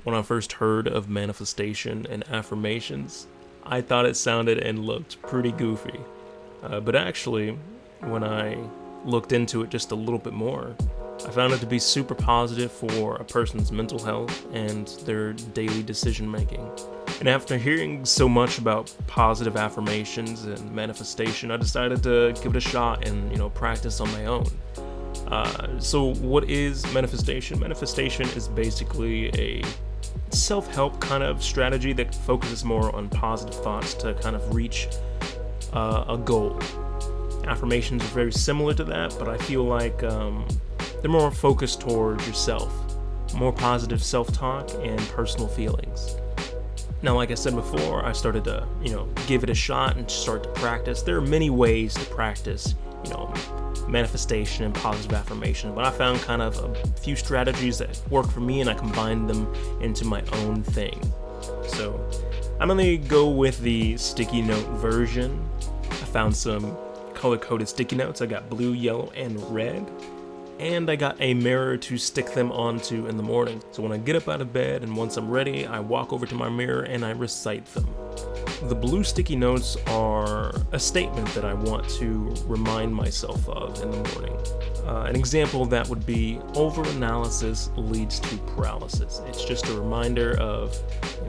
When I first heard of manifestation and affirmations, I thought it sounded and looked pretty goofy. But actually, when I looked into it just a little bit more, I found it to be super positive for a person's mental health and their daily decision making. And after hearing so much about positive affirmations and manifestation, I decided to give it a shot and, practice on my own. So what is manifestation? Manifestation is basically a self-help kind of strategy that focuses more on positive thoughts to kind of reach a goal. Affirmations are very similar to that, but I feel like they're more focused towards yourself, more positive self-talk and personal feelings. Now, like I said before, I started to, give it a shot and start to practice. There are many ways to practice, manifestation and positive affirmation, but I found kind of a few strategies that work for me and I combined them into my own thing. So I'm gonna go with the sticky note version. I found some color-coded sticky notes. I got blue, yellow, and red. And I got a mirror to stick them onto in the morning. So when I get up out of bed and once I'm ready, I walk over to my mirror and I recite them. The blue sticky notes are a statement that I want to remind myself of in the morning. An example of that would be overanalysis leads to paralysis. It's just a reminder of,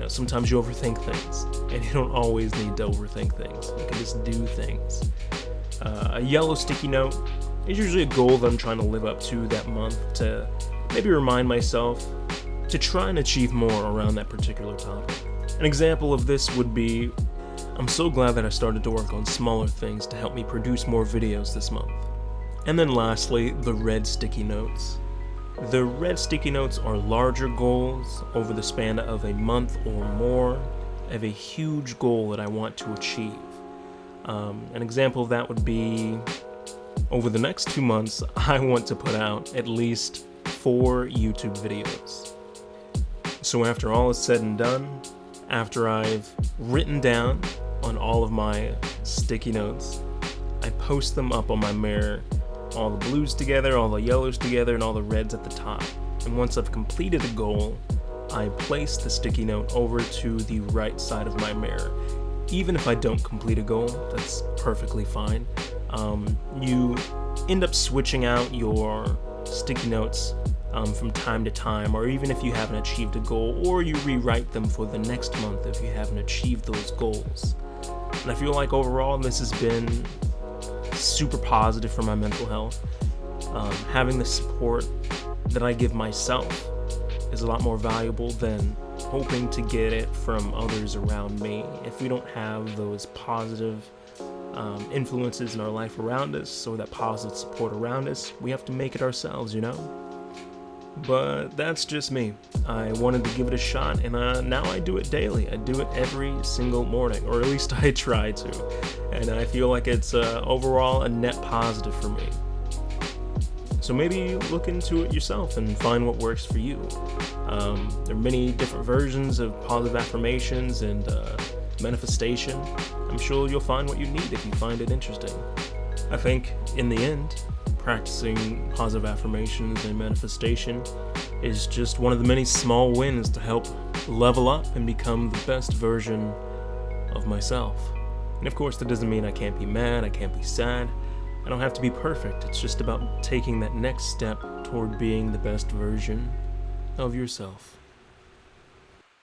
sometimes you overthink things and you don't always need to overthink things. You can just do things. A yellow sticky note is usually a goal that I'm trying to live up to that month to maybe remind myself to try and achieve more around that particular topic. An example of this would be, I'm so glad that I started to work on smaller things to help me produce more videos this month. And then lastly, the red sticky notes. The red sticky notes are larger goals over the span of a month or more of a huge goal that I want to achieve. An example of that would be, over the next 2 months, I want to put out at least 4 YouTube videos. So after all is said and done, after I've written down on all of my sticky notes, I post them up on my mirror, all the blues together, all the yellows together, and all the reds at the top. And once I've completed a goal, I place the sticky note over to the right side of my mirror. Even if I don't complete a goal, that's perfectly fine. You end up switching out your sticky notes from time to time, or even if you haven't achieved a goal, or you rewrite them for the next month if you haven't achieved those goals. And I feel like overall this has been super positive for my mental health. Having the support that I give myself is a lot more valuable than hoping to get it from others around me. If we don't have those positive influences in our life around us, or that positive support around us, we have to make it ourselves, But that's just me. I wanted to give it a shot, and now I do it daily. I do it every single morning, or at least I try to. And I feel like it's overall a net positive for me. So maybe look into it yourself and find what works for you. There are many different versions of positive affirmations and manifestation. I'm sure you'll find what you need if you find it interesting. I think, in the end, practicing positive affirmations and manifestation is just one of the many small wins to help level up and become the best version of myself. And of course, that doesn't mean I can't be mad, I can't be sad. I don't have to be perfect. It's just about taking that next step toward being the best version of yourself.